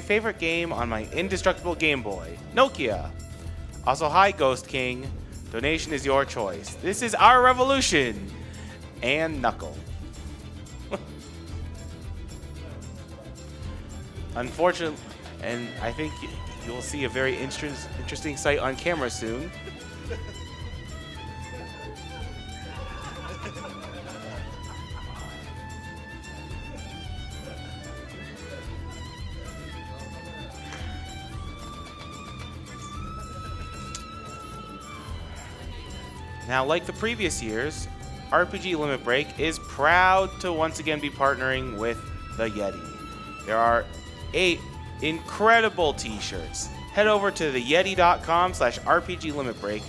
favorite game on my indestructible Game Boy, Nokia. Also, hi GhostKing. Donation is your choice. This is our revolution. And Knuckle. Unfortunately, and I think you'll see a very interesting sight on camera soon. Now, like the previous years, RPG Limit Break is proud to once again be partnering with the Yeti. There are 8 incredible t-shirts. Head over to theyeti.com/RPG Limit Break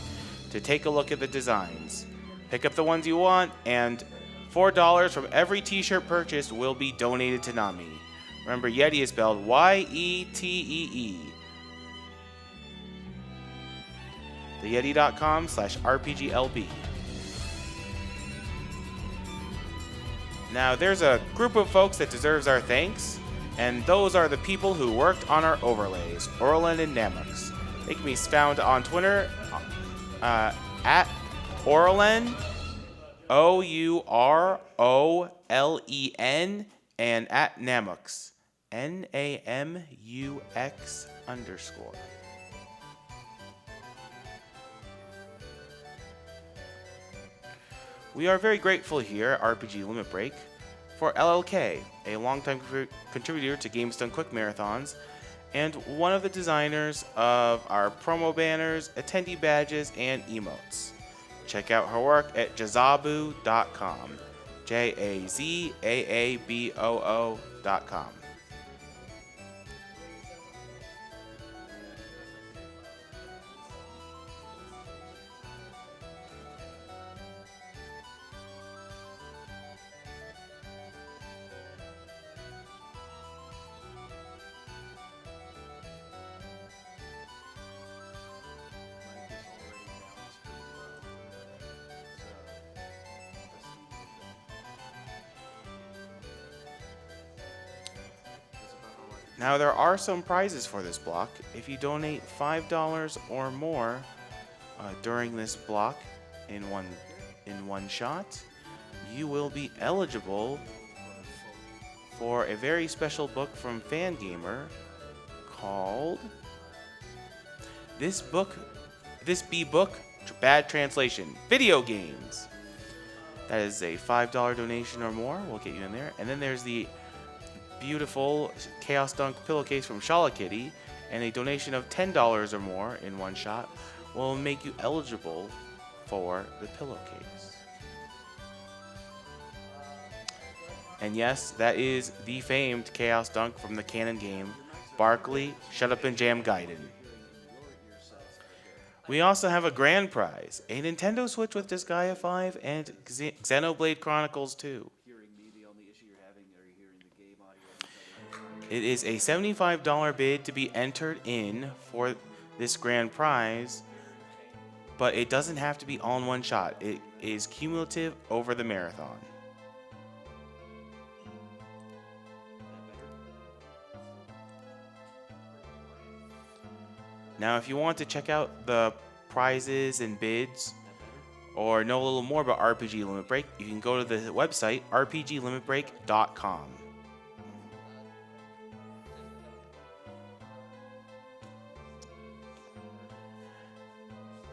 to take a look at the designs. Pick up the ones you want, and $4 from every t-shirt purchased will be donated to NAMI. Remember, Yeti is spelled Y-E-T-E-E. theyeti.com/RPGLB. Now, there's a group of folks that deserves our thanks, and those are the people who worked on our overlays, Orlen and Namux. They can be found on Twitter at Orlen, OUROLEN, and at Namux, NAMUX_. We are very grateful here at RPG Limit Break for LLK, a longtime contributor to Games Done Quick Marathons, and one of the designers of our promo banners, attendee badges, and emotes. Check out her work at jazaaboo.com. JAZAABOO.com. Now, there are some prizes for this block. If you donate $5 or more during this block in one shot, you will be eligible for a very special book from Fangamer called This Be Book, Bad Translation, Video Games. That is a $5 donation or more. We'll get you in there. And then there's the beautiful Chaos Dunk pillowcase from Shala Kitty, and a donation of $10 or more in one shot will make you eligible for the pillowcase. And yes, that is the famed Chaos Dunk from the canon game Barkley, Shut Up and Jam Gaiden. We also have a grand prize, a Nintendo Switch with Disgaea 5 and Xenoblade Chronicles 2. It is a $75 bid to be entered in for this grand prize, but it doesn't have to be all in one shot. It is cumulative over the marathon. Now, if you want to check out the prizes and bids, or know a little more about RPG Limit Break, you can go to the website rpglimitbreak.com.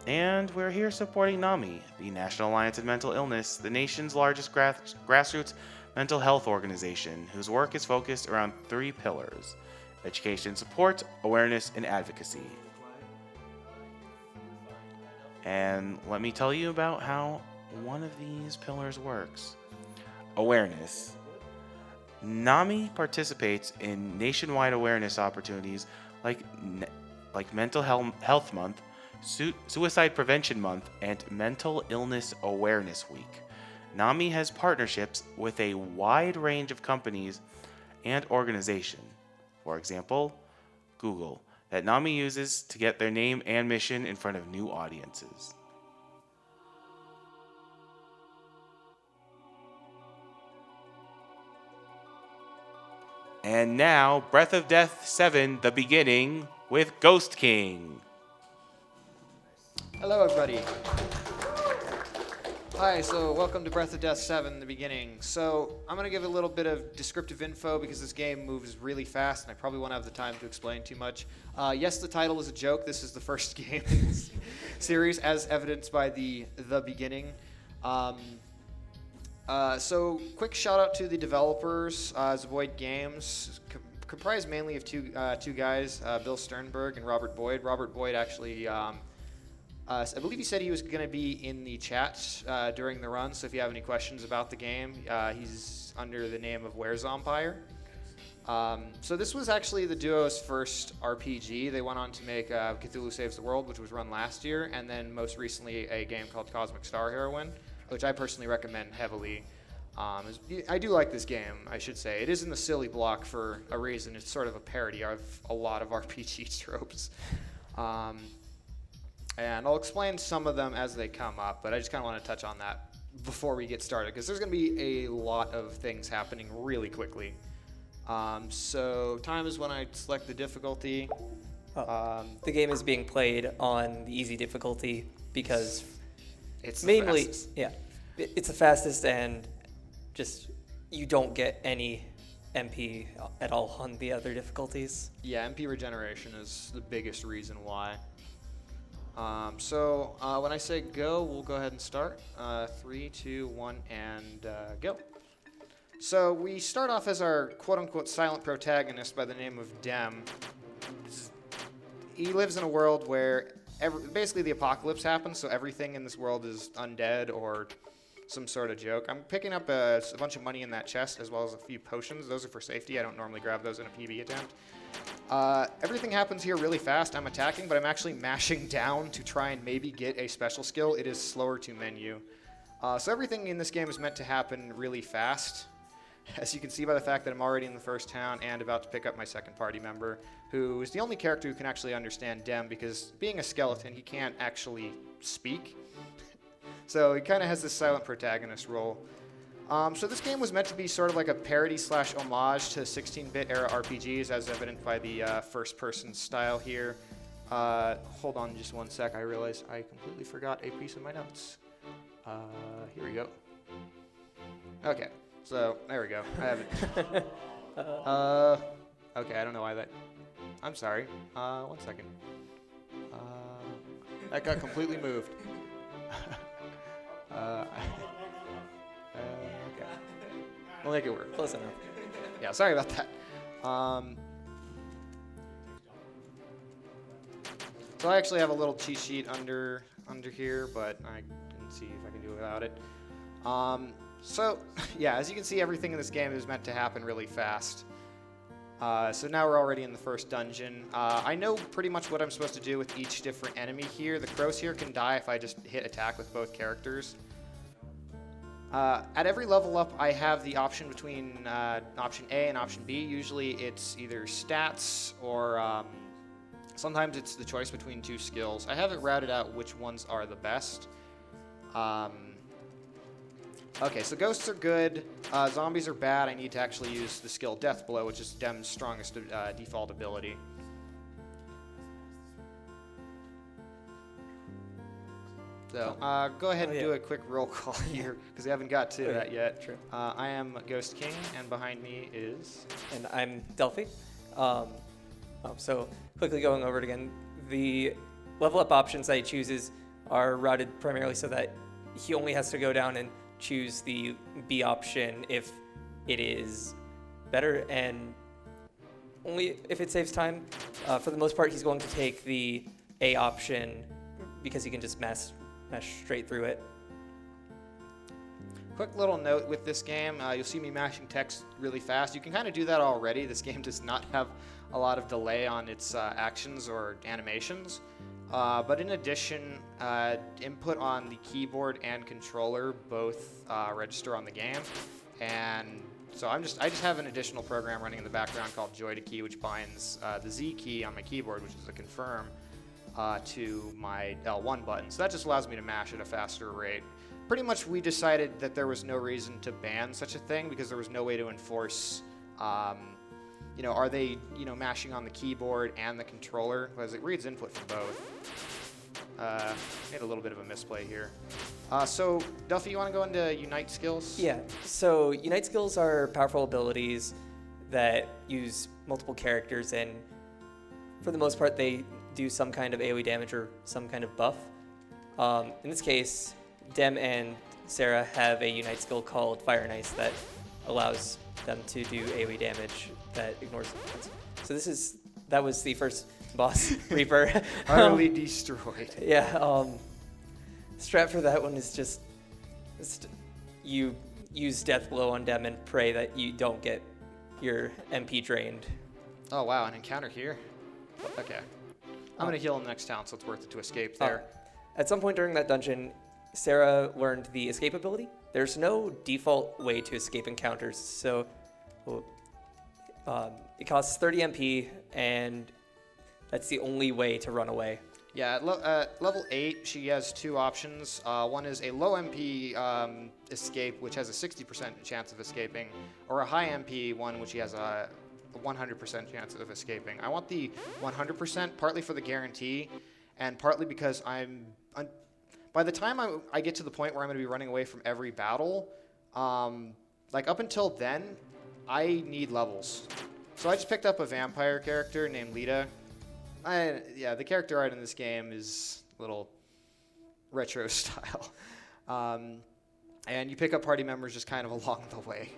And we're here supporting NAMI, the National Alliance of Mental Illness, the nation's largest grassroots mental health organization, whose work is focused around 3 pillars: education, support, awareness, and advocacy. And let me tell you about how one of these pillars works. Awareness. NAMI participates in nationwide awareness opportunities like Mental Health Month, Suicide Prevention Month, and Mental Illness Awareness Week. NAMI has partnerships with a wide range of companies and organizations. For example, Google, that NAMI uses to get their name and mission in front of new audiences. And now, Breath of Death 7, The Beginning, with GhostKing. Hello, everybody. Hi, so welcome to Breath of Death 7, The Beginning. So I'm going to give a little bit of descriptive info because this game moves really fast and I probably won't have the time to explain too much. Yes, the title is a joke. This is the first game in this series, as evidenced by the Beginning. So quick shout out to the developers, Zavoid Games, comprised mainly of two guys, Bill Sternberg and Robert Boyd. Robert Boyd actually, I believe he said he was going to be in the chat during the run, so if you have any questions about the game, he's under the name of Werezompire. So this was actually the duo's first RPG. They went on to make Cthulhu Saves the World, which was run last year, and then most recently a game called Cosmic Star Heroine, which I personally recommend heavily. I do like this game, I should say. It is in the silly block for a reason. It's sort of a parody of a lot of RPG tropes. And I'll explain some of them as they come up, but I just kind of want to touch on that before we get started, because there's going to be a lot of things happening really quickly. So time is when I select the difficulty. The game is being played on the easy difficulty because It's mainly, the fastest. yeah, it's the fastest, and just you don't get any MP at all on the other difficulties. Yeah, MP regeneration is the biggest reason why. So when I say go, we'll go ahead and start. 3, 2, 1, and go. So we start off as our quote-unquote silent protagonist by the name of Dem. He lives in a world where basically the apocalypse happens, so everything in this world is undead or some sort of joke. I'm picking up a bunch of money in that chest, as well as a few potions. Those are for safety. I don't normally grab those in a PB attempt. Everything happens here really fast. I'm attacking, but I'm actually mashing down to try and maybe get a special skill. It is slower to menu. So everything in this game is meant to happen really fast, as you can see by the fact that I'm already in the first town and about to pick up my second party member, who is the only character who can actually understand Dem, because being a skeleton, he can't actually speak. So he kind of has this silent protagonist role. So this game was meant to be sort of like a parody/homage to 16-bit era RPGs, as evident by the first-person style here. Hold on just one sec. I realized I completely forgot a piece of my notes. Here we go. Okay, so there we go. I have it. Okay, I don't know why that... I'm sorry. 1 second. That got completely moved. Okay. We'll make it work. Close enough. Yeah, sorry about that. So I actually have a little cheat sheet under here, but I can see if I can do it without it. So yeah, as you can see, everything in this game is meant to happen really fast. So now we're already in the first dungeon. I know pretty much what I'm supposed to do with each different enemy here. The crows here can die if I just hit attack with both characters. At every level up, I have the option between option A and option B. Usually it's either stats or sometimes it's the choice between two skills. I haven't routed out which ones are the best. Okay, so ghosts are good. Zombies are bad. I need to actually use the skill Death Blow, which is Dem's strongest default ability. So go ahead and do a quick roll call here, because we haven't got to that yet. True. I am GhostKing, and behind me is... And I'm Delphi. So quickly going over it again, the level up options that he chooses are routed primarily so that he only has to go down and choose the B option if it is better, and only if it saves time. For the most part, he's going to take the A option because he can just mash straight through it. Quick little note with this game, you'll see me mashing text really fast. You can kind of do that already. This game does not have a lot of delay on its actions or animations. But in addition, input on the keyboard and controller both register on the game. And so I just have an additional program running in the background called Joy2Key, which binds the Z key on my keyboard, which is a confirm, to my L1 button. So that just allows me to mash at a faster rate. Pretty much we decided that there was no reason to ban such a thing because there was no way to enforce are they, mashing on the keyboard and the controller? Because it reads input from both. Made a little bit of a misplay here. So, Duffy, you want to go into Unite skills? Yeah, so Unite skills are powerful abilities that use multiple characters, and for the most part, they do some kind of AoE damage or some kind of buff. In this case, Dem and Sarah have a Unite skill called Fire and Ice that allows them to do AoE damage that ignores defense. So that was the first boss, Reaper. Utterly destroyed. Yeah, strat for that one is just you use Death Blow on Dem and pray that you don't get your MP drained. Oh, wow, an encounter here? Okay. I'm going to heal in the next town, so it's worth it to escape there. At some point during that dungeon, Sarah learned the escape ability. There's no default way to escape encounters, so it costs 30 MP, and that's the only way to run away. Yeah, at level 8, she has two options. One is a low MP escape, which has a 60% chance of escaping, or a high MP one, which she has a 100% chance of escaping. I want the 100%, partly for the guarantee, and partly because by the time I get to the point where I'm going to be running away from every battle, like up until then, I need levels. So I just picked up a vampire character named Lita. Yeah, the character art in this game is a little retro style. And you pick up party members just kind of along the way.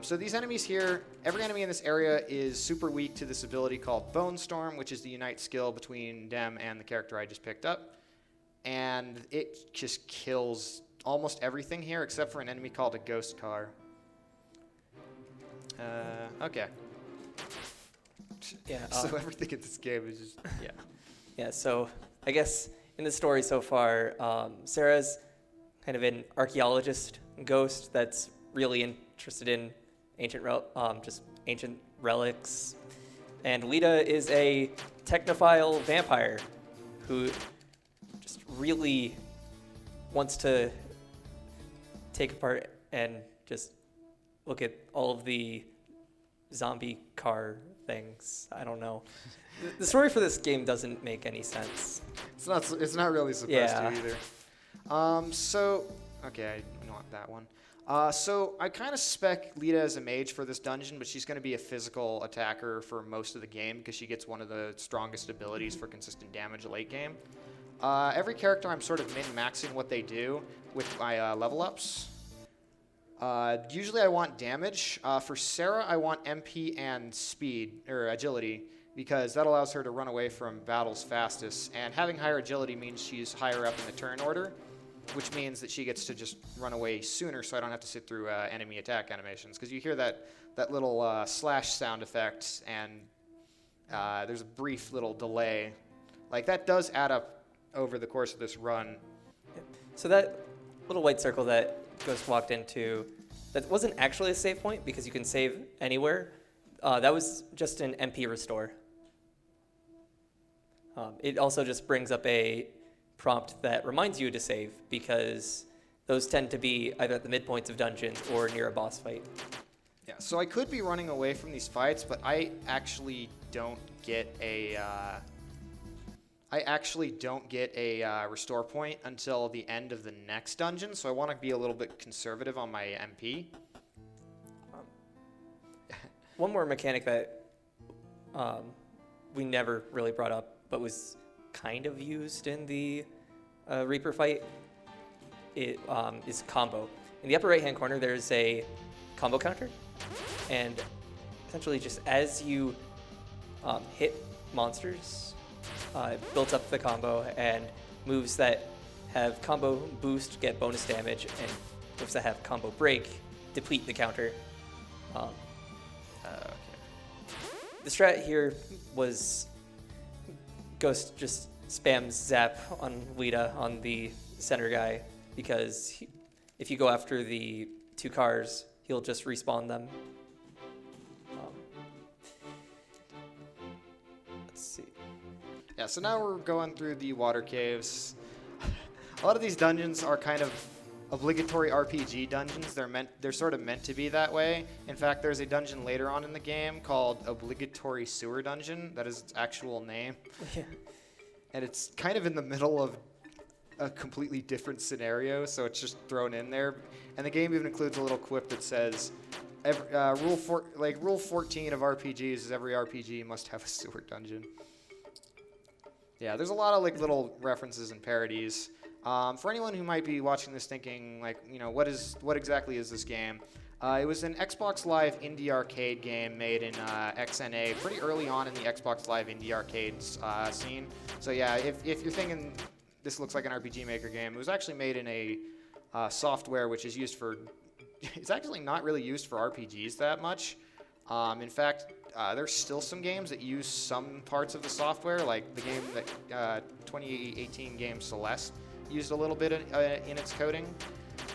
So these enemies here, every enemy in this area is super weak to this ability called Bone Storm, which is the Unite skill between Dem and the character I just picked up. And it just kills almost everything here except for an enemy called a Ghost Car. Okay. Yeah. So everything in this game is just, yeah. Yeah, so I guess in the story so far, Sarah's kind of an archaeologist ghost that's really interested in ancient relics. And Lita is a technophile vampire who just really wants to take apart and just look at all of the zombie car things. I don't know. The story for this game doesn't make any sense. It's not really supposed to either. So, okay, I don't want that one. So I kind of spec Lita as a mage for this dungeon, but she's going to be a physical attacker for most of the game because she gets one of the strongest abilities for consistent damage late game. Every character I'm sort of min-maxing what they do with my level ups. Usually I want damage. For Sarah, I want MP and speed, or agility, because that allows her to run away from battles fastest. And having higher agility means she's higher up in the turn order, which means that she gets to just run away sooner so I don't have to sit through enemy attack animations. Because you hear that little slash sound effect, and there's a brief little delay. Like, that does add up over the course of this run. So that little white circle that Ghost walked into, that wasn't actually a save point because you can save anywhere. That was just an MP restore. It also just brings up a prompt that reminds you to save because those tend to be either at the midpoints of dungeons or near a boss fight. Yeah, so I could be running away from these fights, but I actually don't get a restore point until the end of the next dungeon, so I want to be a little bit conservative on my MP. One more mechanic that we never really brought up, but was kind of used in the Reaper fight, is combo. In the upper right-hand corner, there's a combo counter, and essentially just as you hit monsters, it builds up the combo, and moves that have combo boost get bonus damage, and moves that have combo break deplete the counter. The strat here was Ghost just spams zap on Lita on the center guy because if you go after the two cars, he'll just respawn them. Let's see. Yeah, so now we're going through the water caves. A lot of these dungeons are kind of obligatory RPG dungeons. They're sort of meant to be that way. In fact, there's a dungeon later on in the game called Obligatory Sewer Dungeon. That is its actual name. Yeah. And it's kind of in the middle of a completely different scenario, so it's just thrown in there. And the game even includes a little quip that says, rule 14 of RPGs is every RPG must have a sewer dungeon. Yeah, there's a lot of like little references and parodies. For anyone who might be watching this thinking, like, you know, what exactly is this game? It was an Xbox Live indie arcade game made in XNA pretty early on in the Xbox Live indie arcades scene. So yeah, if you're thinking this looks like an RPG Maker game, it was actually made in a software which is used for, it's actually not really used for RPGs that much. In fact, there's still some games that use some parts of the software, like the game that 2018 game Celeste used a little bit in its coding.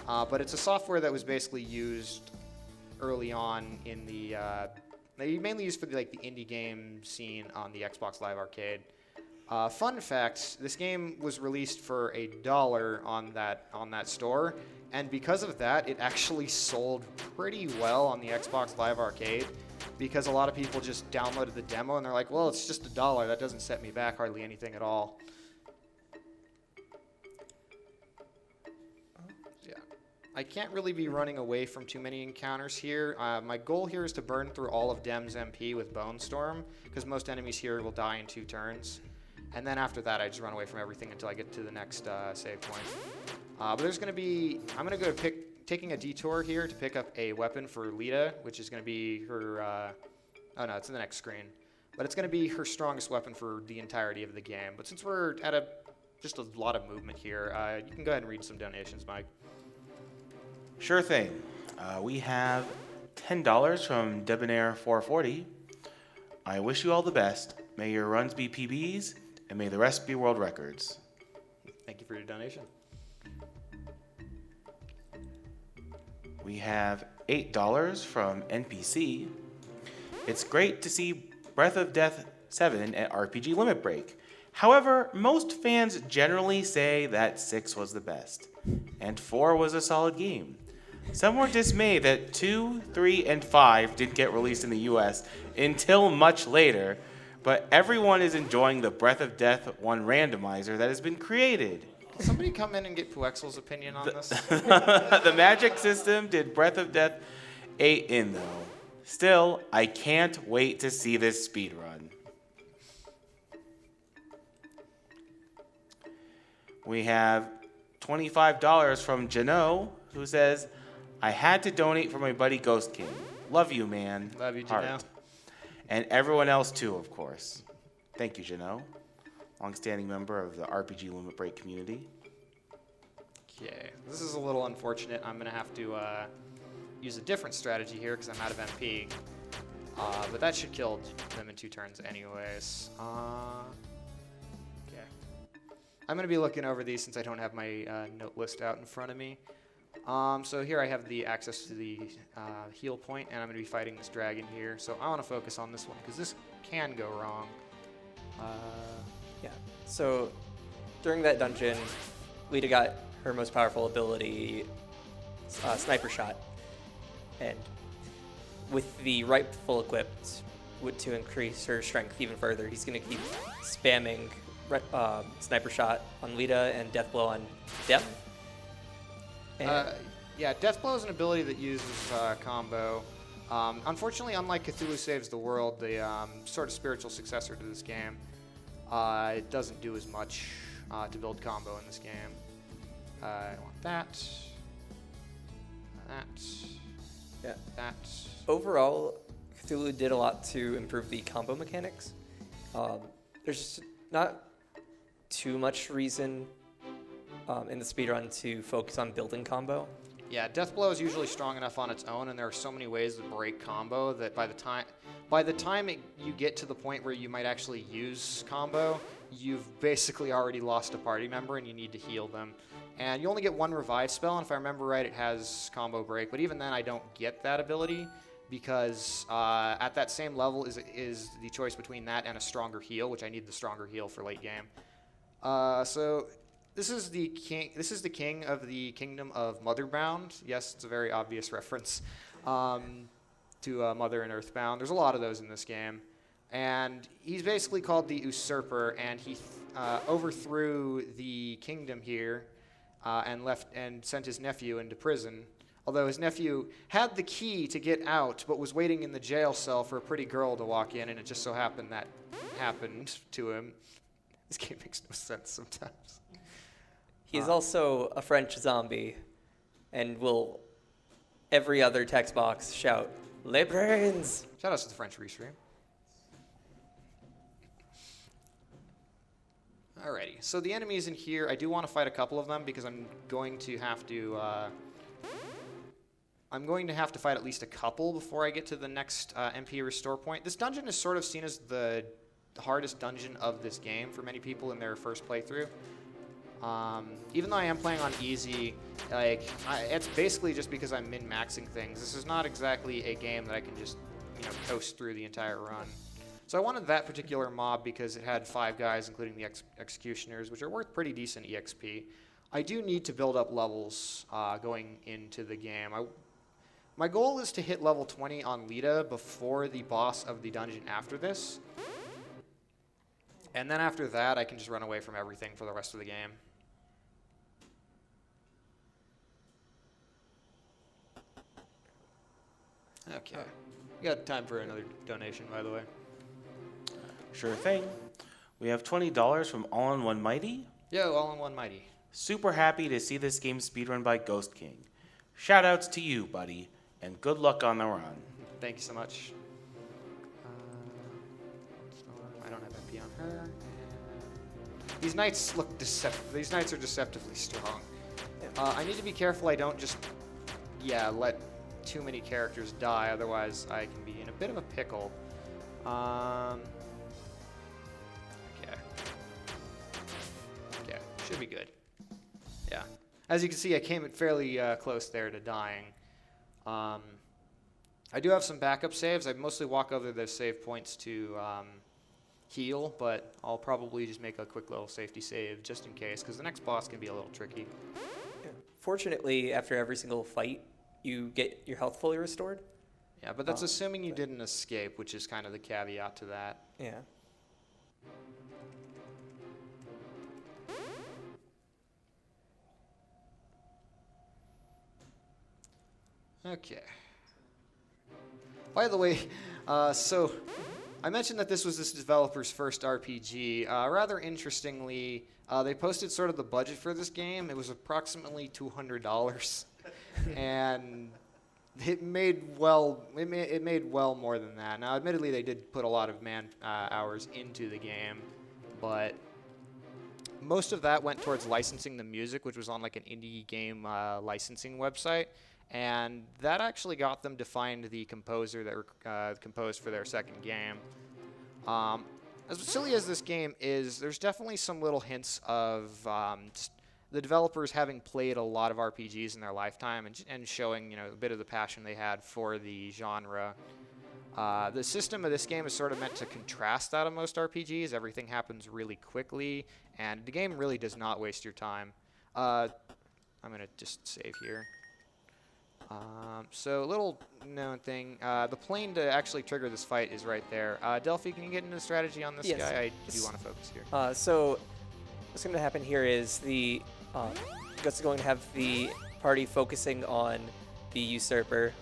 But it's a software that was basically used early on in the, mainly used for the indie game scene on the Xbox Live Arcade. Fun fact: this game was released for $1 on that store, and because of that, it actually sold pretty well on the Xbox Live Arcade. Because a lot of people just downloaded the demo and they're like, well, it's just $1. That doesn't set me back hardly anything at all. Yeah, I can't really be running away from too many encounters here. My goal here is to burn through all of Dem's MP with Bone Storm, because most enemies here will die in 2 turns. And then after that, I just run away from everything until I get to the next save point. But there's going to be, I'm going to go taking a detour here to pick up a weapon for Lita, which is going to be her, oh no, it's in the next screen. But it's going to be her strongest weapon for the entirety of the game. But since we're at just a lot of movement here, you can go ahead and read some donations, Mike. Sure thing. We have $10 from Debonair440. I wish you all the best. May your runs be PBs, and may the rest be world records. Thank you for your donation. We have $8 from NPC. It's great to see Breath of Death 7 at RPG Limit Break. However, most fans generally say that 6 was the best, and 4 was a solid game. Some were dismayed that 2, 3, and 5 didn't get released in the US until much later, but everyone is enjoying the Breath of Death 1 randomizer that has been created. Can somebody come in and get Puexel's opinion on this? The Magic System did Breath of Death 8 in, though. Still, I can't wait to see this speedrun. We have $25 from Jano, who says, I had to donate for my buddy GhostKing. Love you, man. Love you, Heart. Jano. And everyone else, too, of course. Thank you, Jano. Longstanding member of the RPG Limit Break community. Okay, this is a little unfortunate. I'm going to have to use a different strategy here because I'm out of MP. But that should kill them in 2 turns anyways. Okay. I'm going to be looking over these since I don't have my note list out in front of me. So here I have the access to the heal point, and I'm going to be fighting this dragon here. So I want to focus on this one because this can go wrong. Yeah, so during that dungeon, Lita got her most powerful ability, Sniper Shot. And with the right full equipped to increase her strength even further, he's going to keep spamming Sniper Shot on Lita and Death Blow on Dem. Yeah, Death Blow is an ability that uses combo. Unfortunately, unlike Cthulhu Saves the World, the sort of spiritual successor to this game, it doesn't do as much to build combo in this game. I want that. Yeah. That. Overall, Cthulhu did a lot to improve the combo mechanics. There's just not too much reason in the speedrun to focus on building combo. Yeah, Death Blow is usually strong enough on its own, and there are so many ways to break combo that by the time you get to the point where you might actually use combo, you've basically already lost a party member and you need to heal them. And you only get 1 revive spell, and if I remember right, it has combo break. But even then, I don't get that ability because at that same level is the choice between that and a stronger heal, which I need the stronger heal for late game. So This is the king. This is the king of the kingdom of Motherbound. Yes, it's a very obvious reference to Mother and Earthbound. There's a lot of those in this game, and he's basically called the Usurper, and he overthrew the kingdom here and sent his nephew into prison. Although his nephew had the key to get out, but was waiting in the jail cell for a pretty girl to walk in, and it just so happened that happened to him. This game makes no sense sometimes. He's also a French zombie, and will every other text box shout, "Les brains!" Shout out to the French restream. Alrighty, so the enemies in here, I do want to fight a couple of them because I'm going to have to fight at least a couple before I get to the next MP restore point. This dungeon is sort of seen as the hardest dungeon of this game for many people in their first playthrough. Even though I am playing on easy, it's basically just because I'm min-maxing things. This is not exactly a game that I can just, coast through the entire run. So I wanted that particular mob because it had 5 guys, including the executioners, which are worth pretty decent EXP. I do need to build up levels going into the game. My goal is to hit level 20 on Lita before the boss of the dungeon after this. And then after that, I can just run away from everything for the rest of the game. Okay. We got time for another donation, by the way. Sure thing. We have $20 from All-in-One Mighty. Yo, All-in-One Mighty. Super happy to see this game speedrun by GhostKing. Shoutouts to you, buddy, and good luck on the run. Thank you so much. I don't have MP on her. These knights look deceptive. These knights are deceptively strong. I need to be careful I don't just, let too many characters die. Otherwise, I can be in a bit of a pickle. Okay, should be good. Yeah. As you can see, I came fairly close there to dying. I do have some backup saves. I mostly walk over those save points to heal, but I'll probably just make a quick little safety save just in case, because the next boss can be a little tricky. Fortunately, after every single fight, you get your health fully restored. Yeah, but that's assuming you didn't escape, which is kind of the caveat to that. Yeah. Okay. By the way, so I mentioned that this was this developer's first RPG. Rather interestingly, they posted sort of the budget for this game. It was approximately $200, and it made well more than that. Now, admittedly, they did put a lot of man hours into the game, but most of that went towards licensing the music, which was on like an indie game licensing website. And that actually got them to find the composer that composed for their second game. As silly as this game is, there's definitely some little hints of just the developers having played a lot of RPGs in their lifetime and showing a bit of the passion they had for the genre. The system of this game is sort of meant to contrast that of most RPGs. Everything happens really quickly, and the game really does not waste your time. I'm going to just save here. So a little known thing, the plane to actually trigger this fight is right there. Delphi, can you get into the strategy on this Yes. guy? I do want to focus here. So what's going to happen here is the Guts is going to have the party focusing on the Usurper,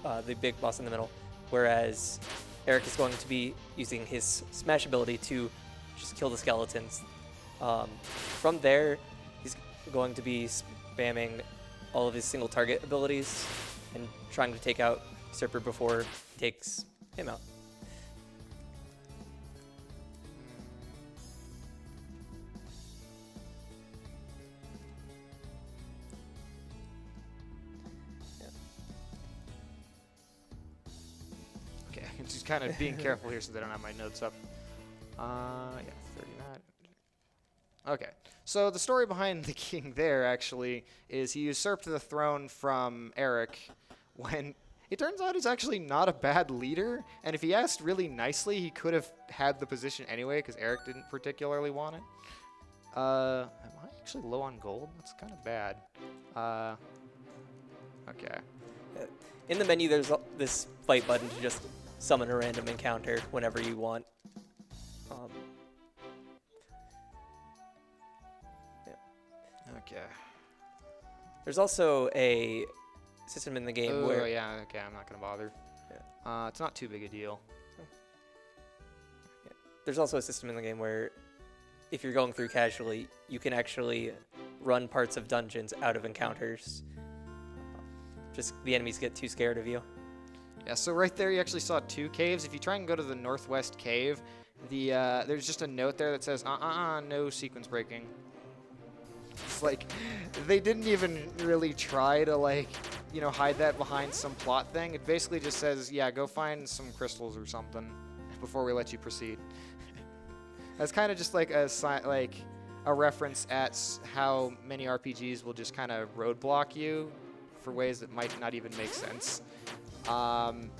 the big boss in the middle, whereas Eric is going to be using his smash ability to just kill the skeletons. From there, he's going to be spamming all of his single target abilities and trying to take out Usurper before he takes him out. Okay, just kind of being careful here so they don't have my notes up. 39. Okay, so the story behind the king there actually is he usurped the throne from Eric when it turns out he's actually not a bad leader, and if he asked really nicely, he could have had the position anyway because Eric didn't particularly want it. Am I actually low on gold? That's kind of bad. Okay. In the menu, there's this fight button to just summon a random encounter whenever you want. Okay. There's also a system in the game Oh, where yeah, okay, I'm not gonna bother. Yeah. It's not too big a deal. there's also a system in the game where if you're going through casually, you can actually run parts of dungeons out of encounters. Just the enemies get too scared of you. Yeah, so right there you actually saw 2 caves. If you try and go to the northwest cave, there's just a note there that says, no sequence breaking. It's like, they didn't even really try to, like, hide that behind some plot thing. It basically just says, yeah, go find some crystals or something before we let you proceed. That's kind of just like a reference at how many RPGs will just kind of roadblock you for ways that might not even make sense. Some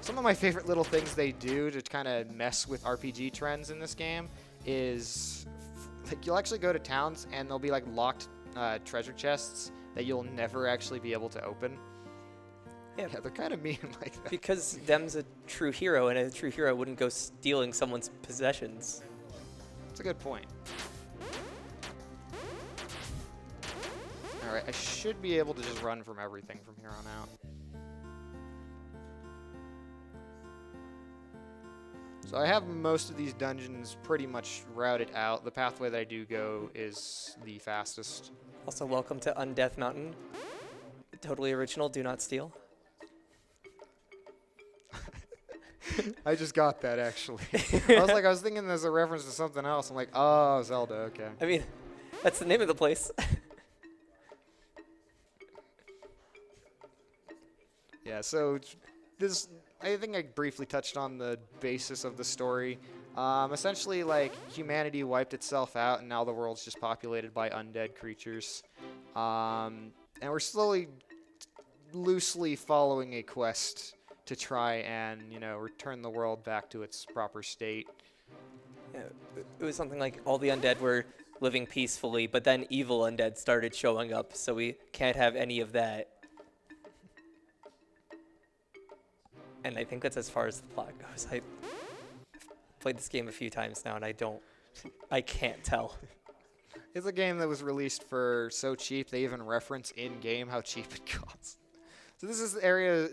of my favorite little things they do to kind of mess with RPG trends in this game is like you'll actually go to towns and there'll be like locked treasure chests that you'll never actually be able to open. Yeah, they're kind of mean like that. Because Dem's a true hero, and a true hero wouldn't go stealing someone's possessions. That's a good point. Alright, I should be able to just run from everything from here on out. So I have most of these dungeons pretty much routed out. The pathway that I do go is the fastest. Also, welcome to Undeath Mountain. Totally original, do not steal. I just got that, actually. I was thinking there's a reference to something else. I'm like, oh, Zelda, okay. I mean, that's the name of the place. Yeah, so this, I think I briefly touched on the basis of the story. Essentially, like, humanity wiped itself out, and now the world's just populated by undead creatures. And we're slowly, loosely following a quest to try and, return the world back to its proper state. Yeah, it was something like all the undead were living peacefully, but then evil undead started showing up, so we can't have any of that. And I think that's as far as the plot goes. I've played this game a few times now, and I can't tell. It's a game that was released for so cheap they even reference in-game how cheap it costs. So this area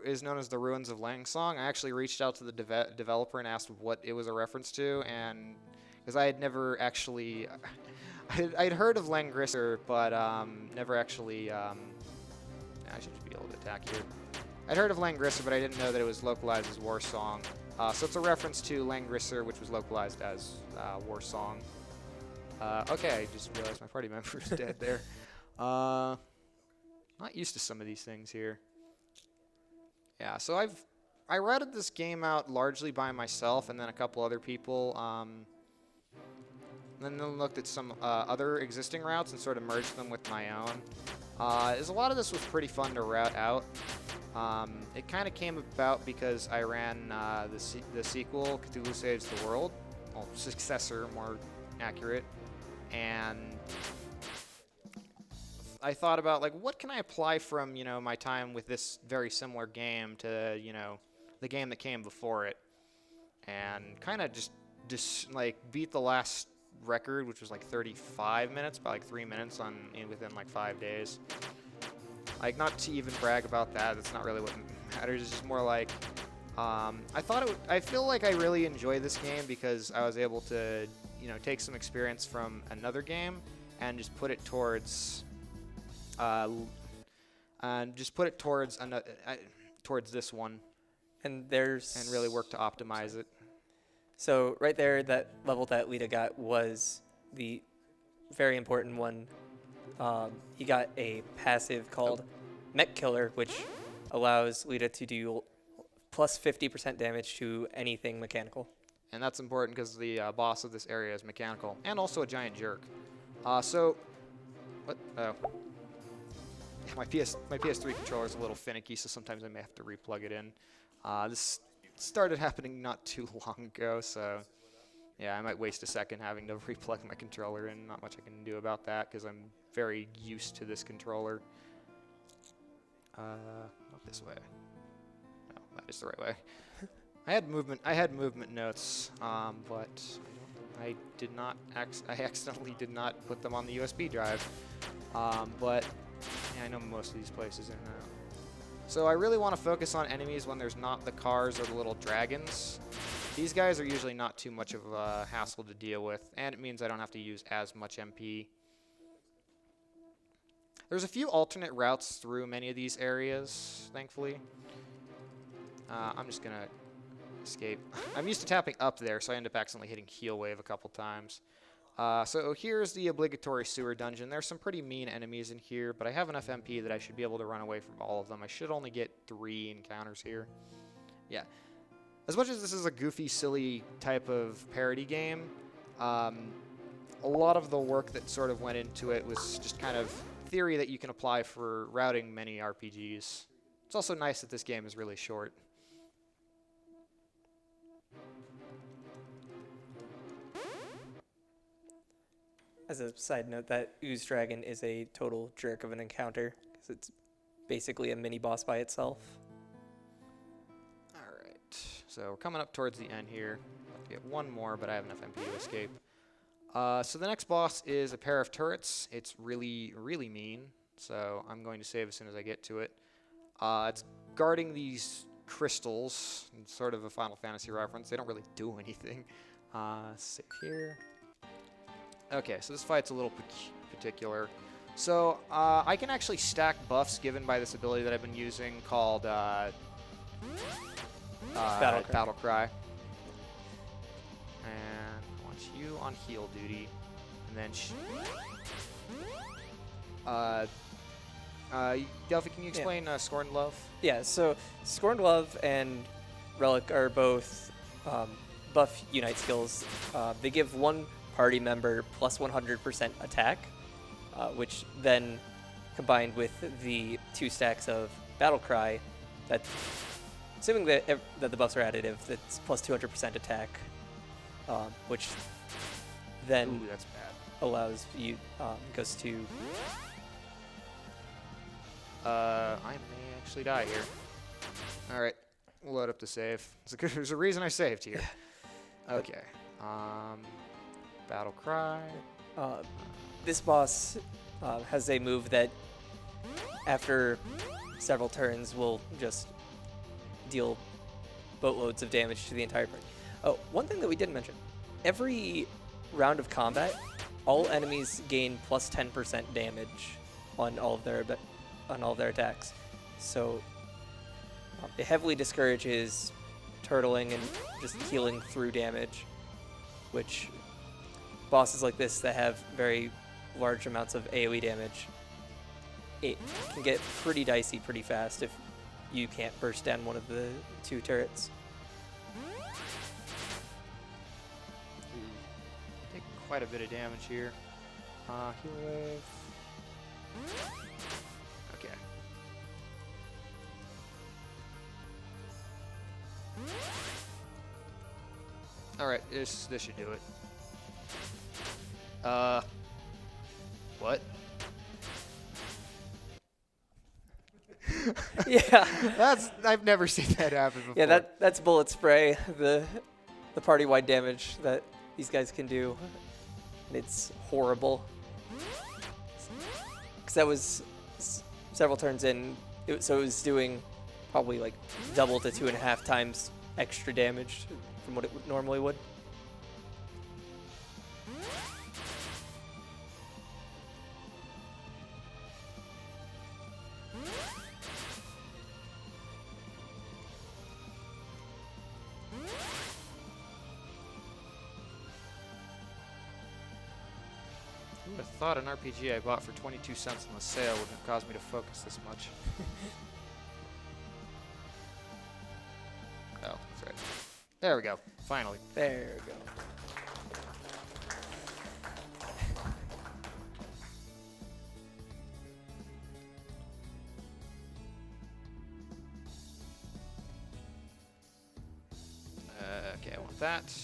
is known as the Ruins of Langsong. I actually reached out to the developer and asked what it was a reference to, and because I had never actually, I'd heard of Langrisser, but never actually. I should just be able to attack here. I'd heard of Langrisser, but I didn't know that it was localized as War Song. So it's a reference to Langrisser, which was localized as War Song. Okay, I just realized my party member is dead there. Not used to some of these things here. Yeah, so I routed this game out largely by myself and then a couple other people. And then looked at some other existing routes and sort of merged them with my own. A lot of this was pretty fun to route out. It kind of came about because I ran the sequel, Cthulhu Saves the World, well, successor, more accurate, and I thought about, like, what can I apply from, my time with this very similar game to, the game that came before it, and kind of just like beat the last record, which was like 35 minutes by like 3 minutes within like 5 days. Like, not to even brag about that. That's not really what matters. It's just more like, I feel like I really enjoy this game because I was able to, take some experience from another game and just put it towards, towards this one. And really work to optimize it. So right there, that level that Lita got was the very important one. He got a passive called Mech Killer, which allows Lita to do plus 50% damage to anything mechanical. And that's important because the boss of this area is mechanical and also a giant jerk. What? Oh. My PS3 controller is a little finicky, so sometimes I may have to replug it in. This started happening not too long ago, so Yeah, I might waste a second having to replug my controller in. Not much I can do about that because I'm very used to this controller. Not this way. No, that is the right way. I had movement notes, but I did not. I accidentally did not put them on the USB drive. But yeah, I know most of these places in and out. So I really want to focus on enemies when there's not the cars or the little dragons. These guys are usually not too much of a hassle to deal with, and it means I don't have to use as much MP. There's a few alternate routes through many of these areas, thankfully. I'm just going to escape. I'm used to tapping up there, so I end up accidentally hitting heal wave a couple times. So here's the obligatory sewer dungeon. There's some pretty mean enemies in here, but I have enough MP that I should be able to run away from all of them. I should only get 3 encounters here. Yeah. As much as this is a goofy, silly type of parody game, a lot of the work that sort of went into it was just kind of theory that you can apply for routing many RPGs. It's also nice that this game is really short. As a side note, that Ooze Dragon is a total jerk of an encounter, because it's basically a mini boss by itself. Alright, so we're coming up towards the end here. I have to get one more, but I have enough MP to escape. So the next boss is a pair of turrets. It's really, really mean, so I'm going to save as soon as I get to it. It's guarding these crystals, sort of a Final Fantasy reference. They don't really do anything. Save here. Okay, so this fight's a little particular. So I can actually stack buffs given by this ability that I've been using called Battle Cry. And I want you on heal duty. And then Delphi, can you explain Scorned Love? Yeah, so Scorned Love and Relic are both buff Unite skills. They give one party member plus 100% attack, which then combined with the 2 stacks of Battle Cry, that, assuming that the buffs are additive, that's plus 200% attack, which then Ooh, that's bad. allows you, goes to... I may actually die here. Alright, we'll load up the save. There's a reason I saved here. Okay. Battle Cry. This boss has a move that, after several turns, will just deal boatloads of damage to the entire party. Oh, one thing that we didn't mention. Every round of combat, all enemies gain plus 10% damage on all of their attacks. So it heavily discourages turtling and just healing through damage, which bosses like this that have very large amounts of AoE damage, it can get pretty dicey pretty fast if you can't burst down one of the 2 turrets. Take quite a bit of damage here. Heal wave. Okay. Alright, this should do it. What? Yeah. I've never seen that happen before. Yeah, that's bullet spray, the party-wide damage that these guys can do. It's horrible. Because that was several turns in, so it was doing probably like double to 2.5 times extra damage from what it normally would. Who would have thought an RPG I bought for 22 cents on the sale would have caused me to focus this much? Oh, that's right. There we go. Finally. There we go. Okay, I want that.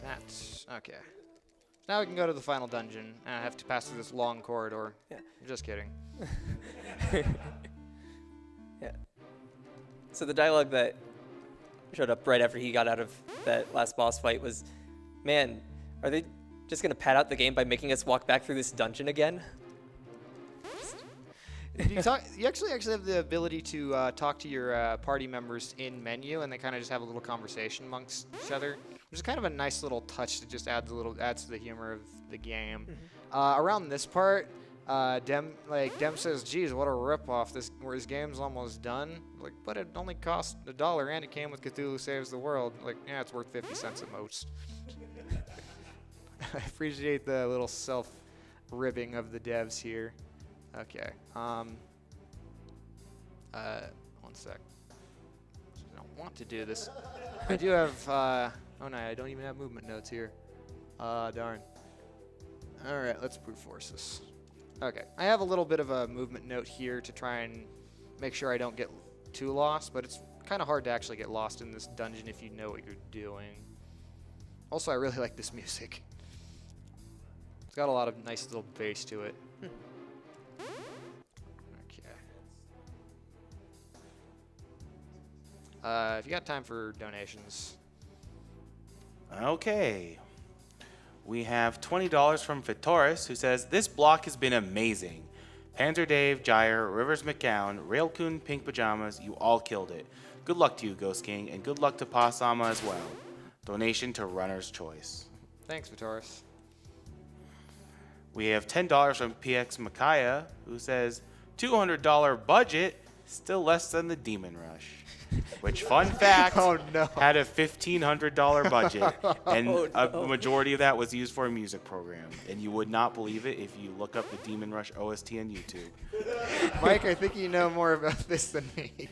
That's okay. Now we can go to the final dungeon. And I have to pass through this long corridor. Yeah. I'm just kidding. Yeah. So the dialogue that showed up right after he got out of that last boss fight was, man, are they just gonna pad out the game by making us walk back through this dungeon again? You actually have the ability to talk to your party members in menu, and they kind of just have a little conversation amongst each other, which is kind of a nice little touch that just adds to the humor of the game. Around this part, Dem says, "Geez, what a ripoff! This game's almost done." Like, but it only cost $1, and it came with Cthulhu Saves the World. Like, yeah, it's worth 50 cents at most. I appreciate the little self-ribbing of the devs here. Okay. One sec. I don't want to do this. I do have. Oh no, I don't even have movement notes here. Darn. All right, let's brute force this. Okay, I have a little bit of a movement note here to try and make sure I don't get too lost, but it's kind of hard to actually get lost in this dungeon if you know what you're doing. Also, I really like this music. It's got a lot of nice little bass to it. If you got time for donations. Okay. We have $20 from Vitoris, who says, "This block has been amazing. Panzer Dave, Gyre, Rivers McGowan, Railcoon, Pink Pajamas, you all killed it. Good luck to you, Ghost King, and good luck to Pasama as well. Donation to Runner's Choice." Thanks, Vitoris. We have $10 from PX Makaya, who says, $200 budget, still less than the Demon Rush. Which, fun fact, Oh, no. had a $1,500 budget, and Oh, a no. majority of that was used for a music program. And you would not believe it if you look up the Demon Rush OST on YouTube. Mike, I think you know more about this than me.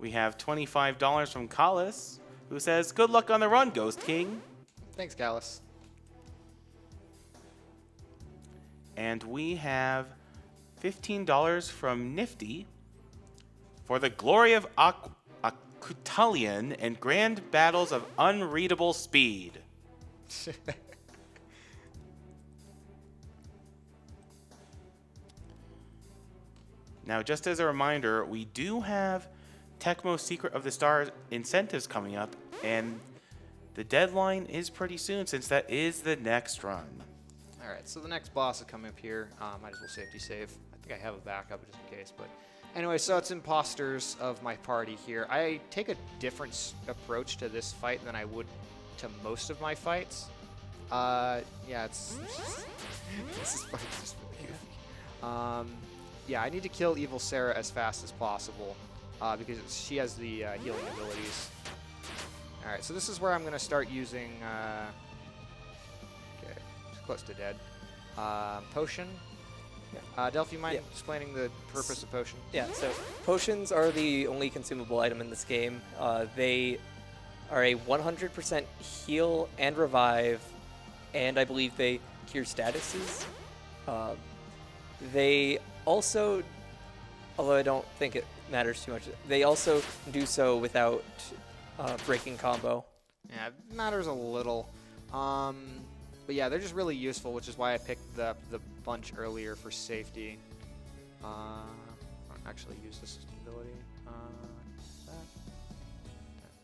We have $25 from Collis, who says, "Good luck on the run, Ghost King." Thanks, Gallus. And we have $15 from Nifty for the glory of Akutalian and grand battles of unreadable speed. Now, just as a reminder, we do have Tecmo Secret of the Stars incentives coming up, and the deadline is pretty soon since that is the next run. All right, so the next boss is coming up here. Might as well safety save. I think I have a backup just in case, but anyway, so it's imposters of my party here. I take a different approach to this fight than I would to most of my fights. Yeah, it's this fight is just really goofy. Yeah, I need to kill Evil Sarah as fast as possible because she has the healing abilities. All right, so this is where I'm gonna start using. Okay, close to dead. Potion. Yeah. Delph, you mind Yeah. explaining the purpose of potion? Yeah, so potions are the only consumable item in this game. They are a 100% heal and revive, and I believe they cure statuses. They also, although I don't think it matters too much, they also do so without breaking combo. Yeah, it matters a little. But yeah, they're just really useful, which is why I picked the bunch earlier for safety. I don't actually use this ability.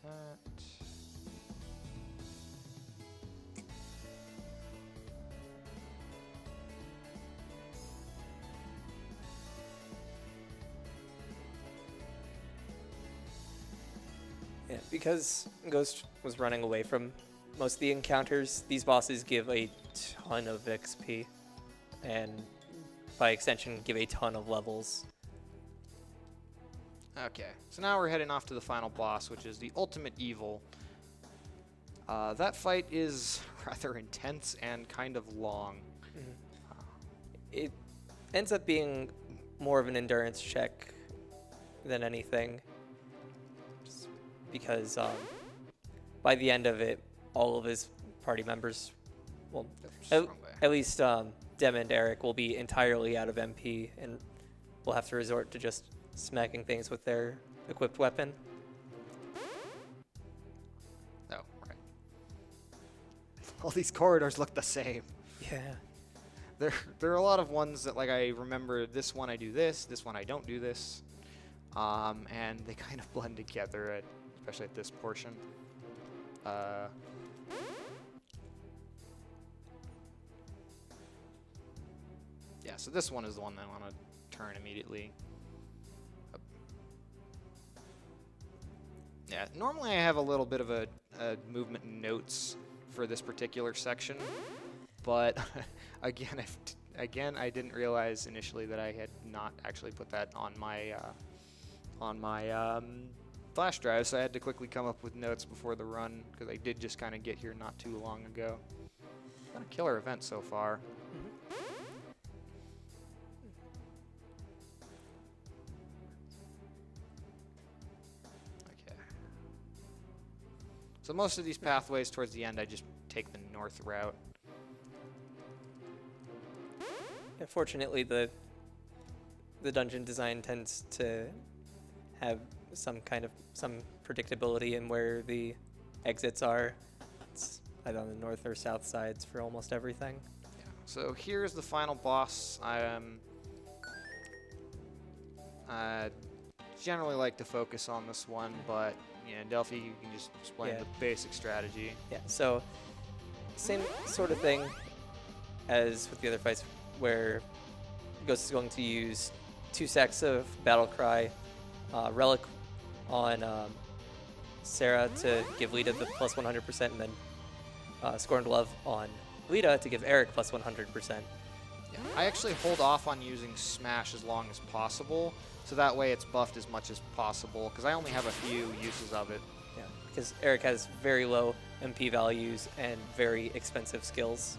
That. Yeah, because Ghost was running away from most of the encounters, these bosses give a ton of XP, and by extension, give a ton of levels. Okay, so now we're heading off to the final boss, which is the Ultimate Evil. That fight is rather intense and kind of long. It ends up being more of an endurance check than anything, just because by the end of it, all of his party members, well, at least Dem and Eric will be entirely out of MP, and will have to resort to just smacking things with their equipped weapon. All these corridors look the same. Yeah. There are a lot of ones that, like, I remember this one I do this one I don't do this. And they kind of blend together, especially at this portion. Yeah, so this one is the one that I want to turn immediately. Yeah, normally I have a little bit of a movement notes for this particular section, but again, I didn't realize initially that I had not actually put that on my flash drive, so I had to quickly come up with notes before the run, because I did just kind of get here not too long ago. Been a killer event so far. Okay. So most of these pathways towards the end, I just take the north route. Yeah, fortunately, the dungeon design tends to have some predictability in where the exits are. It's either on the north or south sides for almost everything. Yeah. So here's the final boss. I generally like to focus on this one, but yeah, Delphi, you can just explain the basic strategy. Yeah. So same sort of thing as with the other fights, where Ghost is going to use 2 stacks of Battle Cry, Relic on Sarah to give Lita the plus 100%, and then Scorned Love on Lita to give Eric plus 100%. Yeah. I actually hold off on using Smash as long as possible, so that way it's buffed as much as possible, because I only have a few uses of it. Yeah, because Eric has very low MP values and very expensive skills.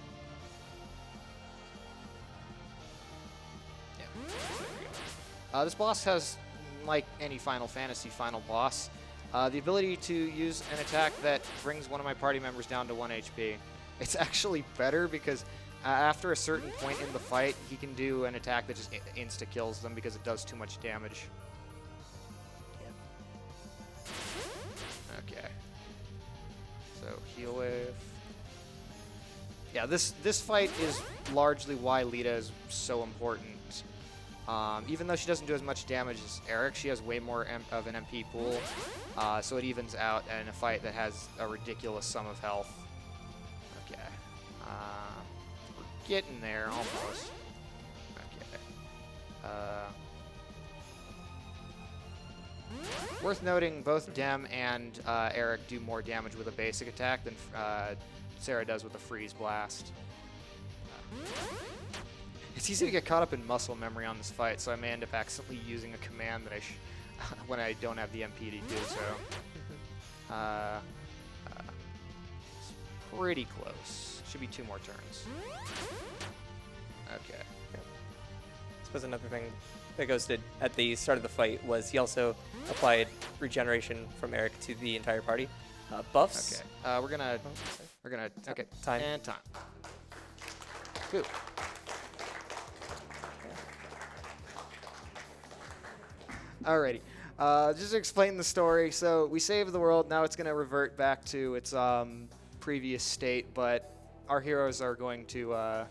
Yeah. This boss has, like any Final Fantasy final boss, the ability to use an attack that brings one of my party members down to 1 HP. It's actually better because after a certain point in the fight, he can do an attack that just insta-kills them because it does too much damage. Okay. So, heal wave. Yeah, this fight is largely why Lita is so important. Even though she doesn't do as much damage as Eric, she has way more of an MP pool, so it evens out in a fight that has a ridiculous sum of health. Okay. We're getting there, almost. Okay. Worth noting, both Dem and Eric do more damage with a basic attack than Sarah does with a Freeze Blast. It's easy to get caught up in muscle memory on this fight, so I may end up accidentally using a command that when I don't have the MP to do so. It's pretty close. Should be 2 more turns. Okay. I suppose another thing that Ghost did at the start of the fight was he also applied regeneration from Eric to the entire party. Buffs. Okay. We're gonna. Okay. Time. And time. Good. Alrighty. Just to explain the story, so we saved the world, now it's going to revert back to its previous state, but our heroes are going to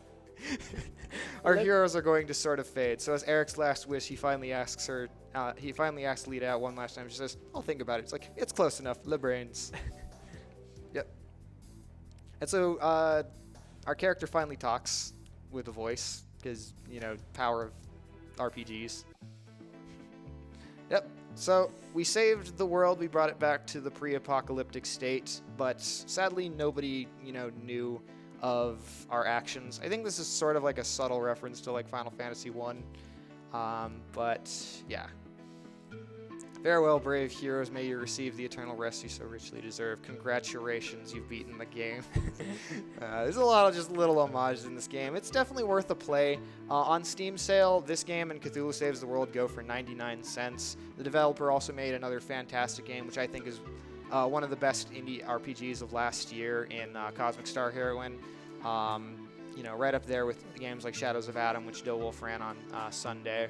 heroes are going to sort of fade. So as Eric's last wish, he finally asks Lita out one last time. She says, "I'll think about it." It's like, it's close enough. Le brains. Yep. And so our character finally talks with a voice, because, power of RPGs. Yep. So we saved the world. We brought it back to the pre-apocalyptic state, but sadly nobody, knew of our actions. I think this is sort of like a subtle reference to like Final Fantasy 1. But yeah. Farewell, brave heroes. May you receive the eternal rest you so richly deserve. Congratulations, you've beaten the game. There's a lot of just little homages in this game. It's definitely worth a play. On Steam sale, this game and Cthulhu Saves the World go for 99 cents. The developer also made another fantastic game, which I think is one of the best indie RPGs of last year in Cosmic Star Heroine. Right up there with games like Shadows of Adam, which Dill Wolf ran on Sunday.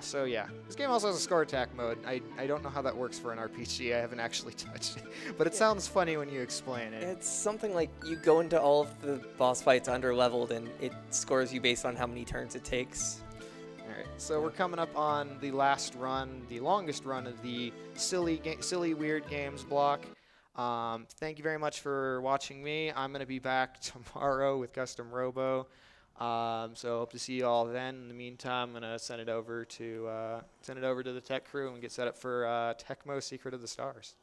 So yeah, this game also has a score attack mode. I don't know how that works for an RPG. I haven't actually touched it, but it sounds funny when you explain it. It's something like you go into all of the boss fights under leveled, and it scores you based on how many turns it takes. All right, so we're coming up on the last run, the longest run of the silly weird games block. Thank you very much for watching me. I'm gonna be back tomorrow with Custom Robo. So hope to see you all then. In the meantime, I'm gonna send it over to the tech crew and get set up for Tecmo Secret of the Stars.